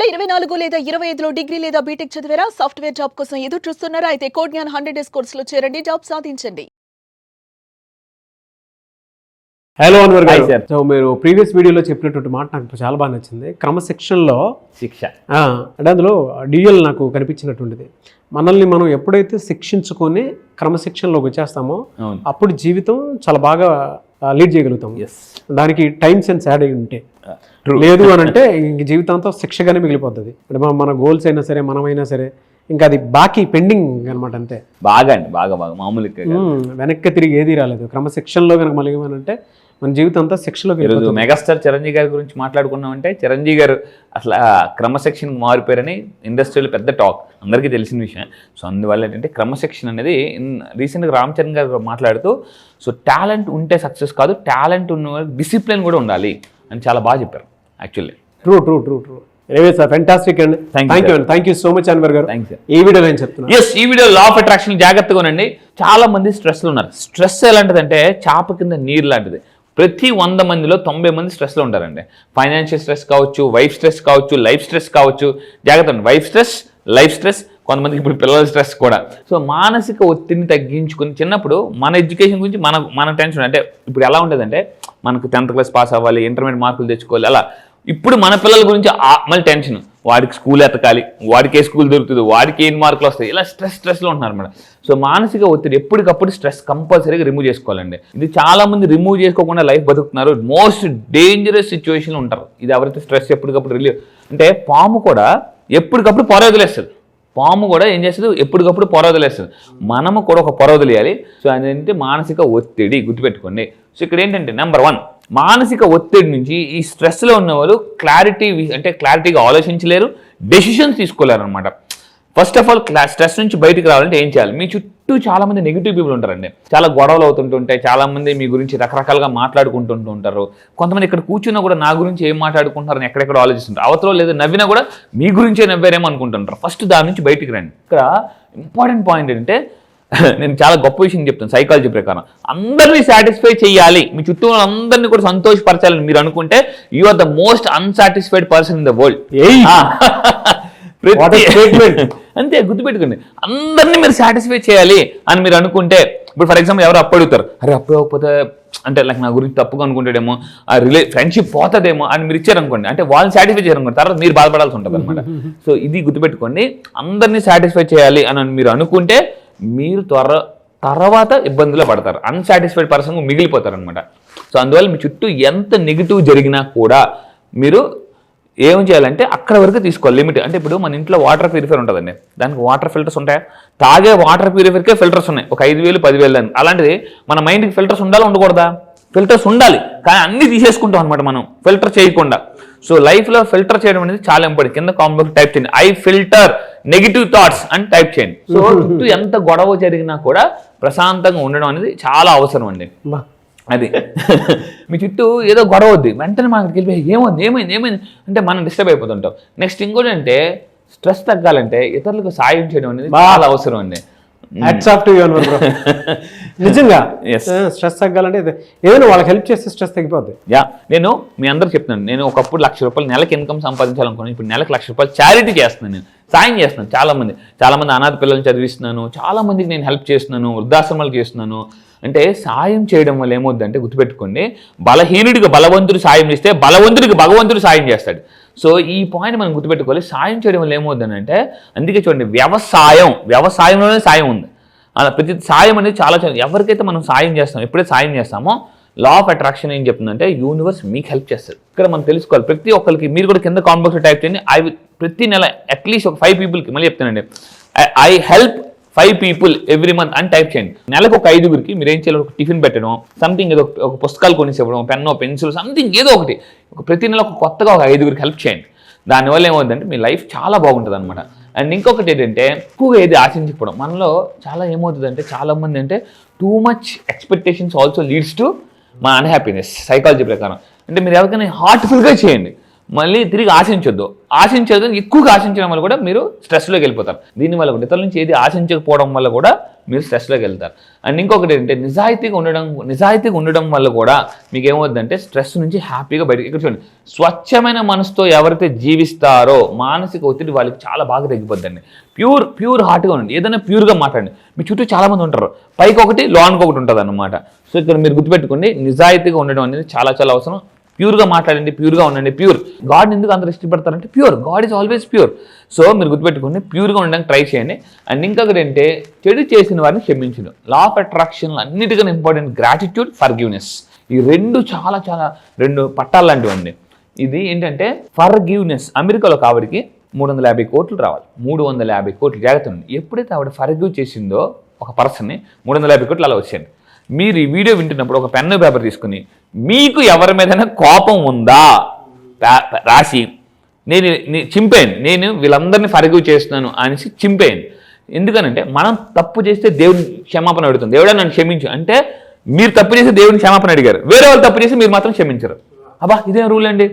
2024 లేదా 25లో డిగ్రీ లేదా బీటెక్ చదివారా? సాఫ్ట్వేర్ జాబ్ కోసం ఎదురు చూస్తున్నారా? అయితే కోడ్ జ్ఞాన్ 100 డేస్ కోర్సులో చేరండి, జాబ్ సాధించండి. హలో అన్వర్ గారు. సో మీరు ప్రీవియస్ వీడియోలో చెప్పినటువంటి మాట నాకు చాలా బాగా నచ్చింది. క్రమశిక్షణలో శిక్ష అంటే అందులో డ్యూయల్ నాకు కనిపించినటువంటిది. మనల్ని మనం ఎప్పుడైతే శిక్షించుకొని క్రమశిక్షణలోకి వచ్చేస్తామో అప్పుడు జీవితం చాలా బాగా లీడ్ చేయగలుగుతాం. దానికి టైం సెన్స్ యాడ్ అయి ఉంటే, లేదు అని అంటే ఇంక జీవితాంతం శిక్షగానే మిగిలిపోతుంది. అంటే మన గోల్స్ అయినా సరే, మనమైనా సరే, ఇంకా అది బాకీ పెండింగ్ అనమాట. అంతే. బాగా మామూలు వెనక్కి తిరిగి ఏది రాలేదు. క్రమశిక్షణలో కనుక మలిగామనంటే మన జీవితం అంతా శిక్షలోకి. ఈరోజు మెగాస్టార్ చిరంజీవి గారి గురించి మాట్లాడుకున్నామంటే, చిరంజీవి గారు అసలు క్రమశిక్షణకు మారిపోయారని ఇండస్ట్రీలో పెద్ద టాక్, అందరికీ తెలిసిన విషయం. సో అందువల్ల ఏంటంటే క్రమశిక్షణ అనేది రీసెంట్గా రామ్ చరణ్ గారు మాట్లాడుతూ, సో టాలెంట్ ఉంటే సక్సెస్ కాదు, టాలెంట్ ఉన్న డిసిప్లిన్ కూడా ఉండాలి అని చాలా బాగా చెప్పారు. Actually true. Anyway sir, fantastic అండి. Thank you so much Anwar గారు. ఈ వీడియోలో ఏం చెప్తున్నా, ఈ వీడియో లా ఆఫ్ అట్రాక్షన్ జాగ్రత్తగా ఉండండి. చాలా మంది స్ట్రెస్లో ఉన్నారు. స్ట్రెస్ ఎలాంటిదంటే చాప కింద నీరు లాంటిది. ప్రతి 100 మందిలో 90 మంది స్ట్రెస్లో ఉంటారండి. ఫైనాన్షియల్ స్ట్రెస్ కావచ్చు, వైఫ్ స్ట్రెస్ కావచ్చు, లైఫ్ స్ట్రెస్ కావచ్చు. జాగ్రత్త అండి, వైఫ్ స్ట్రెస్, లైఫ్ స్ట్రెస్, కొంతమందికి ఇప్పుడు పిల్లల స్ట్రెస్ కూడా. సో మానసిక ఒత్తిడిని తగ్గించుకుని, చిన్నప్పుడు మన ఎడ్యుకేషన్ గురించి మన టెన్షన్. అంటే ఇప్పుడు ఎలా ఉండేదంటే, మనకు 10th క్లాస్ పాస్ అవ్వాలి, ఇంటర్మీడియట్ మార్కులు తెచ్చుకోవాలి, అలా. ఇప్పుడు మన పిల్లల గురించి మళ్ళీ టెన్షన్. వాడికి స్కూల్ ఎతకాలి, వాడికి ఏ స్కూల్ దొరుకుతుంది, వాడికి ఏం మార్కులు వస్తాయి, ఇలా స్ట్రెస్లో ఉంటున్నారు అన్నమాట. సో మానసిక ఒత్తిడి ఎప్పటికప్పుడు స్ట్రెస్ కంపల్సరీగా రిమూవ్ చేసుకోవాలండి. ఇది చాలా మంది రిమూవ్ చేసుకోకుండా లైఫ్ బతుకుతున్నారు. మోస్ట్ డేంజరస్ సిచ్యువేషన్లో ఉంటారు. ఇది ఎవరైతే స్ట్రెస్ ఎప్పటికప్పుడు రిలీవ్, అంటే పాము కూడా ఎప్పటికప్పుడు పొర వదిలేస్తుంది. పాము కూడా ఏం చేస్తుంది, ఎప్పటికప్పుడు పొర వదిలేస్తుంది. మనము కూడా ఒక పొర వదిలేయాలి. సో అదేంటే మానసిక ఒత్తిడి, గుర్తుపెట్టుకోండి. సో ఇక్కడ ఏంటంటే నెంబర్ 1, మానసిక ఒత్తిడి నుంచి ఈ స్ట్రెస్లో ఉన్న వాళ్ళు క్లారిటీగా ఆలోచించలేరు, డెసిషన్స్ తీసుకోలేరు అనమాట. ఫస్ట్ ఆఫ్ ఆల్ స్ట్రెస్ నుంచి బయటకు రావాలంటే ఏం చేయాలి? మీ చుట్టూ చాలా మంది నెగిటివ్ పీపుల్ ఉంటారండి. చాలా గొడవలు అవుతుంటుంటాయి, చాలా మంది మీ గురించి రకరకాలుగా మాట్లాడుకుంటూ ఉంటారు. కొంతమంది ఇక్కడ కూర్చున్నా కూడా నా గురించి ఏం మాట్లాడుకుంటారని ఎక్కడెక్కడ ఆలోచిస్తుంటారు. అవతలో లేదు నవ్వినా కూడా మీ గురించే నవ్వారేమో అనుకుంటుంటారు. ఫస్ట్ దాని నుంచి బయటికి రండి. ఇక్కడ ఇంపార్టెంట్ పాయింట్ ఏంటంటే, నేను చాలా గొప్ప విషయం చెప్తాను సైకాలజీ ప్రకారం. అందరినీ సాటిస్ఫై చేయాలి, మీ చుట్టూ అందరినీ కూడా సంతోషపరచాలని మీరు అనుకుంటే, you are the most unsatisfied person in the world. అంతే, గుర్తుపెట్టుకోండి. అందరినీ మీరు సాటిస్ఫై చేయాలి అని మీరు అనుకుంటే, ఇప్పుడు ఫర్ ఎగ్జాంపుల్ ఎవరు అప్పు అడుగుతారు, అరే అప్పు అవ్వకపోతే అంటే లైక్ నా గురించి తప్పుగా అనుకుంటాడేమో, ఆ ఫ్రెండ్షిప్ పోతుందేమో అని మీరు ఇచ్చారనుకోండి, అంటే వాళ్ళని సాటిస్ఫై చేయాలనుకోండి, తర్వాత మీరు బాధపడాల్సి ఉంటుంది అనమాట. సో ఇది గుర్తుపెట్టుకోండి. అందరినీ సాటిస్ఫై చేయాలి అని మీరు అనుకుంటే మీరు తర్వాత ఇబ్బందులు పడతారు, అన్సాటిస్ఫైడ్ పర్సన్ మిగిలిపోతారు అనమాట. సో అందువల్ల మీ చుట్టూ ఎంత నెగిటివ్ జరిగినా కూడా మీరు ఏం చేయాలంటే అక్కడ వరకు తీసుకోవాలి లిమిట్. అంటే ఇప్పుడు మన ఇంట్లో వాటర్ ప్యూరిఫైర్ ఉంటుందండి, దానికి వాటర్ ఫిల్టర్స్ ఉంటాయా? తాగే వాటర్ ప్యూరిఫైర్కే ఫిల్టర్స్ ఉన్నాయి, ఒక 5,000 10,000 అని. అలాంటిది మన మైండ్కి ఫిల్టర్స్ ఉండాలా ఉండకూడదా? ఫిల్టర్స్ ఉండాలి, కానీ అన్ని తీసేసుకుంటాం అనమాట మనం ఫిల్టర్ చేయకుండా. సో లైఫ్లో ఫిల్టర్ చేయడం అనేది చాలా ఇంపార్టెంట్. కింద కామెంట్ టైప్ చేయండి, ఐ ఫిల్టర్ నెగిటివ్ థాట్స్ అని టైప్ చేయండి. సో చుట్టూ ఎంత గొడవ జరిగినా కూడా ప్రశాంతంగా ఉండడం అనేది చాలా అవసరం అండి. అది మీ చుట్టూ ఏదో గొడవ వద్ది, వెంటనే మనకి వెళ్ళిపోయి ఏమైంది అంటే మనం డిస్టర్బ్ అయిపోతుంటాం. నెక్స్ట్ ఇంకోటి అంటే, స్ట్రెస్ తగ్గాలంటే ఇతరులకు సాయం చేయడం అనేది చాలా అవసరం అండి. నిజంగా స్ట్రెస్ తగ్గాలంటే ఏదైనా వాళ్ళకి హెల్ప్ చేస్తే స్ట్రెస్ తగ్గిపోద్ది. నేను మీ అందరూ చెప్తున్నాను, నేను ఒకప్పుడు ₹1,00,000 నెలకి ఇన్కమ్ సంపాదించాలనుకున్నాను. ఇప్పుడు నెలకు ₹1,00,000 చారిటీ చేస్తున్నాను, నేను సాయం చేస్తున్నాను. చాలా మంది అనాథ పిల్లల్ని చదివిస్తున్నాను, చాలా మందికి నేను హెల్ప్ చేస్తున్నాను, వృద్ధాశ్రమాలు చేస్తున్నాను. అంటే సాయం చేయడం వల్ల ఏమవుద్దంటే, గుర్తుపెట్టుకోండి, బలహీనుడికి బలవంతుడు సాయం చేస్తే బలవంతుడికి భగవంతుడు సాయం చేస్తాడు. సో ఈ పాయింట్ మనం గుర్తుపెట్టుకోవాలి. సాయం చేయడం వల్ల ఏమవుతుందంటే, అందుకే చూడండి, వ్యవసాయంలోనే సాయం ఉంది. అలా ప్రతి సాయం అనేది చాలా ఎవరికైతే మనం సాయం చేస్తామో, ఎప్పుడైతే సాయం చేస్తామో లా ఆఫ్ అట్రాక్షన్ ఏం చెప్తుందంటే, యూనివర్స్ మీకు హెల్ప్ చేస్తుంది. ఇక్కడ మనం తెలుసుకోవాలి. ప్రతి ఒక్కరికి మీరు కూడా కింద కామెంట్ బాక్స్లో టైప్ చేయండి, ప్రతి నెల అట్లీస్ట్ ఒక 5 పీపుల్కి, మళ్ళీ చెప్తానండి, I help 5 people every month అని టైప్ చేయండి. నెలకు ఒక 5గురికి మీరు ఏం చేయాలి, ఒక టిఫిన్ పెట్టడం, సంథింగ్ ఏదో ఒక పుస్తకాలు కొనేసి ఇవ్వడం, పెన్నో పెన్సిల్ సంథింగ్ ఏదో ఒకటి, ప్రతి నెల కొత్తగా ఒక 5గురికి హెల్ప్ చేయండి. దానివల్ల ఏమవుతుందంటే మీ లైఫ్ చాలా బాగుంటుంది అనమాట. అండ్ ఇంకొకటి ఏంటంటే, ఎక్కువగా ఏది ఆశించకపోవడం. మనలో చాలా ఏమవుతుందంటే, చాలా మంది అంటే too much expectations also leads to మా అన్హ్యాపీనెస్. సైకాలజీ ప్రకారం అంటే మీరు ఎవరికైనా హార్ట్ఫుల్గా చేయండి, మళ్ళీ తిరిగి ఆశించదు ఎక్కువగా ఆశించడం వల్ల కూడా మీరు స్ట్రెస్లోకి వెళ్ళిపోతారు. దీనివల్ల కూడా ఇతరుల నుంచి ఏది ఆశించకపోవడం వల్ల కూడా మీరు స్ట్రెస్లోకి వెళ్తారు. అండ్ ఇంకొకటి ఏంటంటే నిజాయితీగా ఉండడం వల్ల కూడా మీకు ఏమవుతుందంటే స్ట్రెస్ నుంచి హ్యాపీగా బయటకు. ఇక్కడ చూడండి, స్వచ్ఛమైన మనసుతో ఎవరైతే జీవిస్తారో మానసిక ఒత్తిడి వాళ్ళకి చాలా బాగా తగ్గిపోద్దండి. ప్యూర్ హార్ట్గా ఉండండి, ఏదైనా ప్యూర్గా మాట్లాడండి. మీ చుట్టూ చాలామంది ఉంటారు, పైకి ఒకటి లోన్కి ఒకటి ఉంటుంది అన్నమాట. సో ఇక్కడ మీరు గుర్తుపెట్టుకోండి, నిజాయితీగా ఉండడం అనేది చాలా చాలా అవసరం. ప్యూర్గా మాట్లాడండి, ప్యూర్గా ఉండండి. గాడ్ని ఎందుకు అందరూ ఇష్టపడతారంటే god is always pure. So మీరు గుర్తుపెట్టుకోండి, ప్యూర్గా ఉండడానికి ట్రై చేయండి. అండ్ ఇంకొకటి ఏంటంటే చెడు చేసిన వారిని క్షమించడం. లా ఆఫ్ అట్రాక్షన్ అన్నిటికన్నా ఇంపార్టెంట్ గ్రాటిట్యూడ్, ఫర్గివ్నెస్. ఈ రెండు చాలా చాలా రెండు పట్టాలు లాంటివండి. ఇది ఏంటంటే ఫర్గివ్నెస్. అమెరికాలో ఆవిడకి 350 కోట్లు రావాలి. 350 కోట్లు జాగ్రత్త ఉంది. ఎప్పుడైతే ఆవిడ ఫర్గివ్ చేసిందో ఒక పర్సన్ని 350 కోట్లు అలా వచ్చాయండి. మీరు ఈ వీడియో వింటున్నప్పుడు ఒక పెన్ను పేపర్ తీసుకుని మీకు ఎవరి మీదైనా కోపం ఉందా రాసి నేను చింపేయండి, నేను వీళ్ళందరినీ ఫర్గివ్ చేస్తున్నాను అనేసి చింపేయండి. ఎందుకనంటే మనం తప్పు చేస్తే దేవుని క్షమాపణ అడుగుతాం. దేవుడా నన్ను క్షమించు అంటే మీరు తప్పు చేసి దేవుని క్షమాపణ అడిగారు, వేరే వాళ్ళు తప్పు చేసి మీరు మాత్రం క్షమించరు. అబ్బా ఇదేం రూల్ అండి.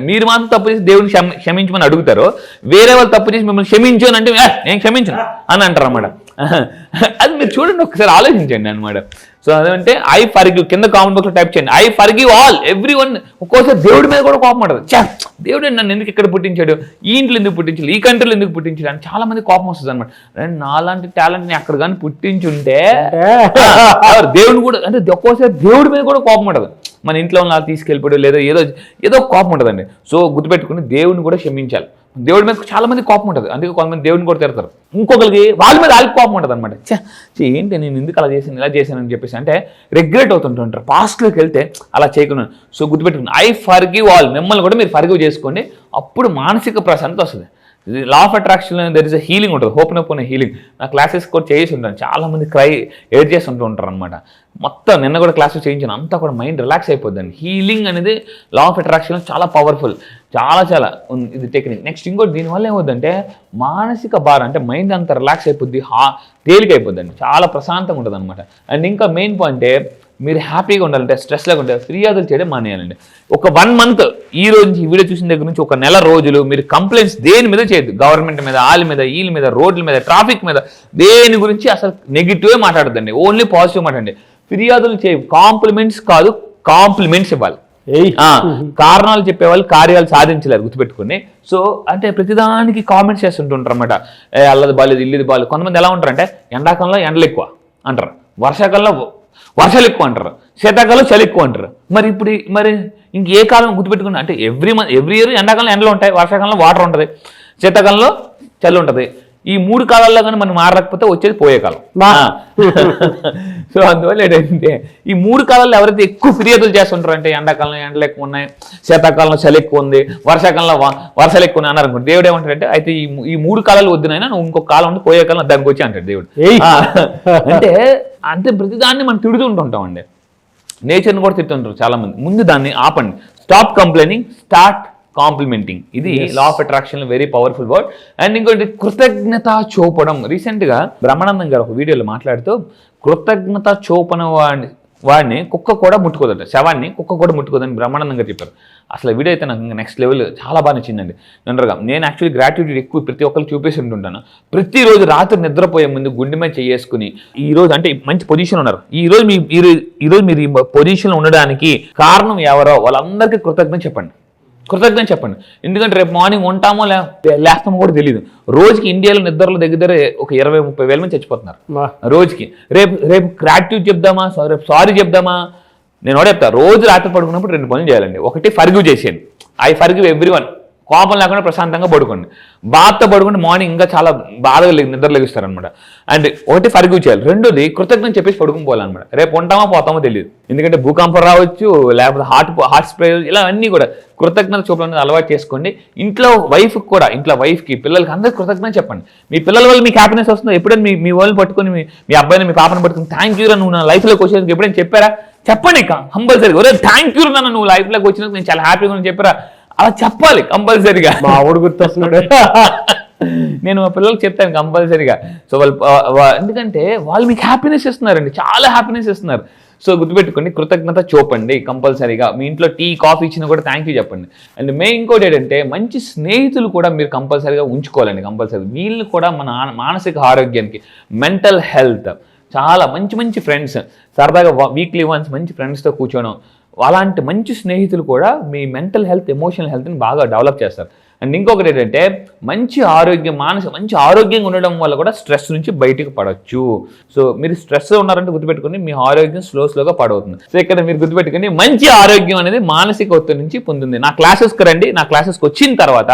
మీరు మాత్రం తప్పు చేసి దేవుని క్షమించమని అడుగుతారు, వేరే వాళ్ళు తప్పు చేసి మిమ్మల్ని క్షమించు అని అంటే నేను క్షమించను అని అంటారు అన్నమాట. అది మీరు చూడండి, ఒకసారి ఆలోచించండి అనమాట. సో అదంటే ఐ ఫర్గివ్. కింద కామెంట్ బాక్స్లో టైప్ చేయండి, I forgive all every one. ఒక్కోసారి దేవుడి మీద కూడా కోపం ఉంటుంది. దేవుడు నన్ను ఎందుకు ఇక్కడ పుట్టించాడు, ఈ ఇంట్లో ఎందుకు పుట్టించాడు, ఈ కంట్రీలో ఎందుకు పుట్టించాడు అని చాలా మంది కోపం వస్తుంది అనమాట. నాలాంటి టాలెంట్ని అక్కడ కానీ పుట్టించుంటే దేవుడు కూడా అంటే ఒక్కోసారి దేవుడి మీద కూడా కోపం ఉంటుంది. మన ఇంట్లో ఉన్న తీసుకెళ్ళిపోయాడు లేదా ఏదో కోపం ఉంటుందండి. సో గుర్తుపెట్టుకుని దేవుడిని కూడా క్షమించాలి. దేవుడి మీద చాలా మంది కోపం ఉంటుంది, అందుకే కొంతమంది దేవుడిని కూడా తిడతారు. ఇంకొకరికి వాళ్ళ మీద వాళ్ళకి కోపం ఉంటుంది అనమాట. ఏంటి నేను ఎందుకు అలా చేశాను ఇలా చేశాను అని చెప్పేసి అంటే రిగ్రెట్ అవుతుంటుంటారు. పాస్ట్లోకి వెళ్తే అలా చేయకుండా. సో గుర్తుపెట్టుకుని ఐ ఫర్గివ్ ఆల్. మిమ్మల్ని కూడా మీరు ఫర్గివ్ చేసుకోండి, అప్పుడు మానసిక ప్రశాంతత వస్తుంది. లా ఆఫ్ అట్రాక్షన్లో దెర్ ఇస్ అ హీలింగ్ ఉంటుంది, ఓపెన్ హీలింగ్. నా క్లాసెస్ కూడా చేసి ఉంటాను, చాలామంది ఏడ్ చేసి ఉంటారు అనమాట. మొత్తం నిన్న కూడా క్లాసెస్ చేయించాను, అంతా కూడా మైండ్ రిలాక్స్ అయిపోద్దండి. హీలింగ్ అనేది లా ఆఫ్ అట్రాక్షన్ చాలా పవర్ఫుల్, చాలా ఇది టెక్నిక్. నెక్స్ట్ ఇంకోటి దీనివల్ల ఏమవుద్దంటే మానసిక భారం అంటే మైండ్ అంతా రిలాక్స్ అయిపోద్ది, తేలిక అయిపోద్దండి, చాలా ప్రశాంతంగా ఉంటుంది అనమాట. అండ్ ఇంకా మెయిన్ పాయింట్ మీరు హ్యాపీగా ఉండాలంటే స్ట్రెస్ లేకుంటే ఫిర్యాదులు చేయడం మానేయాలండి. ఒక 1 మంత్ ఈ రోజు నుంచి ఈ వీడియో చూసిన దగ్గర నుంచి ఒక నెల రోజులు మీరు కంప్లైంట్స్ దేని మీద చేయొద్దు. గవర్నమెంట్ మీద, వాళ్ళ మీద, వీళ్ళ మీద, రోడ్ల మీద, ట్రాఫిక్ మీద, దేని గురించి అసలు నెగిటివే మాట్లాడద్దండి, ఓన్లీ పాజిటివ్ మాట్లాడండి. ఫిర్యాదులు చేయ, కాంప్లిమెంట్స్ కాదు కాంప్లిమెంట్స్ ఇవ్వాలి. కారణాలు చెప్పేవాళ్ళు కార్యాలు సాధించలేరు, గుర్తుపెట్టుకుని. సో అంటే ప్రతిదానికి కామెంట్స్ చేస్తుంటుంటారు అనమాట. అల్లది బాలేదు, ఇల్లుది బాలేదు. కొంతమంది ఎలా ఉంటారంటే ఎండాకాలంలో ఎండలు ఎక్కువ అంటారు, వర్షాకాలంలో వర్షాలు ఎక్కువ అంటారు, శీతాకాలంలో చలి ఎక్కువ అంటారు. మరి ఇంకే కాలం గుర్తుపెట్టుకున్నా అంటే ఎవ్రీ ఇయర్ ఎండాకాలంలో ఎండలు ఉంటాయి, వర్షాకాలంలో వాటర్ ఉంటుంది, శీతాకాలంలో చలి ఉంటుంది. ఈ 3 కాలాల్లో కానీ మనం మారకపోతే వచ్చేది పోయే కాలం. సో అందువల్ల ఏంటంటే ఈ 3 కాలాల్లో ఎవరైతే ఎక్కువ ఫిర్యాదులు చేస్తుంటారు అంటే ఎండాకాలంలో ఎండలు ఎక్కువ ఉన్నాయి, శీతాకాలంలో చలి ఎక్కువ ఉంది, వర్షాకాలంలో వర్షాలు ఎక్కువ ఉన్నాయి అన్నారు అనుకోండి. దేవుడు ఏమంటాడంటే అయితే ఈ 3 కాలాలు వద్దునైనా నువ్వు ఇంకొక కాలం ఉంది, పోయే కాలం దానికి వచ్చి అంటాడు దేవుడు. అంటే ప్రతిదాన్ని మనం తిడుతూ ఉంటుంటాం అండి. నేచర్ని కూడా తిట్టుంటారు చాలా మంది. ముందు దాన్ని ఆపండి. Stop complaining, start complimenting. ఇది law of attraction very powerful word. And ఇంకోటి కృతజ్ఞత చూపడం. రీసెంట్గా బ్రహ్మానందం గారు ఒక వీడియోలో మాట్లాడుతూ కృతజ్ఞత చూపన వాడిని కుక్క కూడా ముట్టుకోదట, శవాన్ని కుక్క కూడా ముట్టుకోదని బ్రహ్మానందం గారు చెప్పారు. అసలు వీడియో అయితే నాకు ఇంకా నెక్స్ట్ లెవెల్ చాలా బాగా నచ్చిందండి. జనరల్గా నేను యాక్చువల్లీ గ్రాట్యుటీ ఎక్కువ ప్రతి ఒక్కరికి చూపేసి ఉంటుంటాను. ప్రతిరోజు రాత్రి నిద్రపోయే ముందు గుండె మీద చేసుకుని ఈ రోజు అంటే మంచి పొజిషన్ ఉన్నారు, ఈ రోజు మీరు ఈ పొజిషన్లో ఉండడానికి కారణం ఎవరో వాళ్ళందరికీ కృతజ్ఞత చెప్పండి. ఎందుకంటే రేపు మార్నింగ్ ఉంటామో లేస్తామో కూడా తెలియదు. రోజుకి ఇండియాలో నిద్రలో దగ్గర ఒక 20-30 వేల మంది చచ్చిపోతున్నారు రోజుకి. రేపు గ్రాట్యూడ్ చెప్దామా, రేపు సారీ చెప్దామా? నేను కూడా చెప్తా, రోజు రాత్రి పడుకున్నప్పుడు 2 పనులు చేయాలండి. ఒకటి ఫర్గివ్ చేసేయండి, ఐ ఫర్గివ్ ఎవ్రీవన్. కోపం లేకుండా ప్రశాంతంగా పడుకోండి. బాధతో పడుకుంటే మార్నింగ్ ఇంకా చాలా బాధగా నిద్ర లెగిస్తారనమాట. అండ్ ఒకటి ఫర్గివ్ చేయాలి, రెండోది కృతజ్ఞత చెప్పేసి పడుకుని పోవాలన్నమాట. రేపు ఉంటామో పోతామో తెలియదు, ఎందుకంటే భూకంపం రావచ్చు, లేకపోతే హార్ట్ స్ప్రే, ఇలా అన్నీ కూడా కృతజ్ఞత చూపడం అలవాటు చేసుకోండి. ఇంట్లో వైఫ్కి పిల్లలకి అందరికీ కృతజ్ఞత చెప్పండి. మీ పిల్లల వల్ల మీకు హ్యాపీనెస్ వస్తుందో ఎప్పుడైనా మీ వాళ్ళని పట్టుకొని మీ అబ్బాయిని మీ పాపని పట్టుకుని థ్యాంక్ యూ రా నువ్వు నా లైఫ్లోకి వచ్చేందుకు ఎప్పుడైనా చెప్పారా? చెప్పండి కంపల్సరీగా. ఒరే థ్యాంక్ యూ రా నువ్వు లైఫ్లోకి వచ్చినందుకు నేను చాలా హ్యాపీగా అని చెప్పారా? అలా చెప్పాలి కంపల్సరీగా. మా ఆవిడ గుర్తొస్తున్నాడు. నేను మా పిల్లలకి చెప్తాను కంపల్సరీగా. సో వాళ్ళు ఎందుకంటే వాళ్ళు మీకు హ్యాపీనెస్ ఇస్తున్నారండి, చాలా హ్యాపీనెస్ ఇస్తున్నారు. సో గుర్తుపెట్టుకోండి, కృతజ్ఞత చూపండి కంపల్సరీగా. మీ ఇంట్లో టీ కాఫీ ఇచ్చినా కూడా థ్యాంక్ యూ చెప్పండి. అండ్ మెయిన్ ఇంకోటి ఏంటంటే మంచి స్నేహితులు కూడా మీరు కంపల్సరీగా ఉంచుకోవాలండి. కంపల్సరీ వీళ్ళు కూడా మన మానసిక ఆరోగ్యానికి, మెంటల్ హెల్త్, చాలా మంచి మంచి ఫ్రెండ్స్, సరదాగా వీక్లీ వన్స్ మంచి ఫ్రెండ్స్తో కూర్చోవడం, అలాంటి మంచి స్నేహితులు కూడా మీ మెంటల్ హెల్త్, ఎమోషనల్ హెల్త్ని బాగా డెవలప్ చేస్తారు. అండ్ ఇంకొకటి ఏంటంటే మంచి ఆరోగ్యం, మంచి ఆరోగ్యంగా ఉండడం వల్ల కూడా స్ట్రెస్ నుంచి బయటకు పడవచ్చు. సో మీరు స్ట్రెస్ ఉన్నారంటే గుర్తుపెట్టుకుని మీ ఆరోగ్యం స్లోగా పాడవుతుంది. సో ఇక్కడ మీరు గుర్తుపెట్టుకుని మంచి ఆరోగ్యం అనేది మానసిక ఒత్తిడి నుంచి పొందుతుంది. నా క్లాసెస్కి రండి. నా క్లాసెస్కి వచ్చిన తర్వాత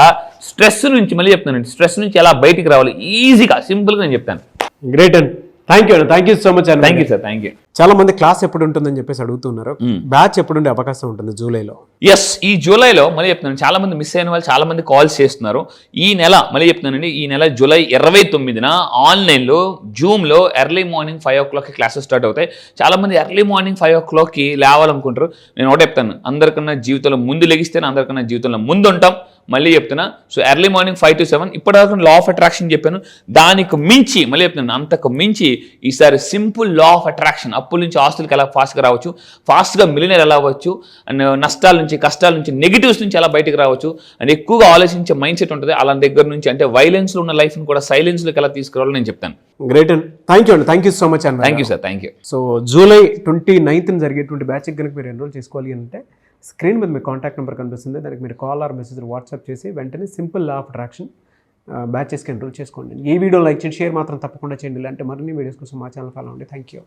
స్ట్రెస్ నుంచి, మళ్ళీ చెప్తానండి, స్ట్రెస్ నుంచి ఎలా బయటికి రావాలి ఈజీగా, సింపుల్గా నేను చెప్తాను. గ్రేట్ అండి, థ్యాంక్ యూ సో మచ్ అండి. Thank you sir, thank you. చాలా మంది క్లాస్ ఎప్పుడు ఉంటుందని చెప్పేసి అడుగుతున్నారు. బ్యాచ్ ఎప్పుడు ఉండే అవకాశం ఉంటుంది జూలైలో? ఎస్, ఈ జూలైలో మళ్ళీ చెప్తున్నాను, చాలా మంది మిస్ అయిన వాళ్ళు చాలా మంది కాల్స్ చేస్తున్నారు. ఈ నెల మళ్ళీ చెప్తున్నానండి, ఈ నెల జూలై 29న ఆన్లైన్లో జూమ్లో early morning 5 o'clock classes start అవుతాయి. చాలా మంది ఎర్లీ మార్నింగ్ 5 o'clock లేవాలనుకుంటారు. నేను ఒకటే చెప్తాను, అందరికన్నా జీవితంలో ముందు లెగిస్తేనే అందరికన్నా జీవితంలో ముందు ఉంటాం. మళ్ళీ చెప్తున్నా, సో ఎర్లీ మార్నింగ్ 5 to 7 ఇప్పటిదాకా లా ఆఫ్ అట్రాక్షన్ చెప్పాను. దానికి మించి మళ్ళీ చెప్తున్నాను, అంతకు మించి ఈసారి సింపుల్ లా ఆఫ్ అట్రాక్షన్, అప్పుల నుంచి ఆస్తులకి ఎలా ఫాస్ట్గా రావచ్చు, ఫాస్ట్గా మిలియనర్ ఎలా అవ్వచ్చు, అండ్ నష్టాల నుంచి, కష్టాల నుంచి, నెగిటివ్స్ నుంచి ఎలా బయటకు రావచ్చు, అండ్ ఎక్కువగా ఆలోచించే మైండ్ సెట్ ఉంటుంది. అలా దగ్గర నుంచి అంటే వైలెన్స్లో ఉన్న లైఫ్ని కూడా సైలెన్స్లోకి ఎలా తీసుకురావాలో నేను చెప్తాను. గ్రేట్ అండి, థ్యాంక్ యూ సో మచ్ అండి. Thank you sir, thank you. So July 29న జరిగేటువంటి బ్యాచ్కి కనుక మీరు ఎన్రోల్ చేసుకోవాలి అంటే స్క్రీన్ మీద మీ కాంటాక్ట్ నెంబర్ కనిపిస్తుంది. దానికి మీరు కాల్ ఆర్ మెసేజ్ వాట్సాప్ చేసి వెంటనే సింపుల్ లా ఆఫ్ అట్రాక్షన్ బ్యాచెస్కి ఎన్రోల్ చేసుకోండి. ఈ వీడియో లైక్ చేయండి, షేర్ మాత్రం తప్పకుండా చేయండి. ఇలాంటి మరిన్ని వీడియోస్ కోసం మా ఛానల్ ఫాలో అవ్వండి. Thank you.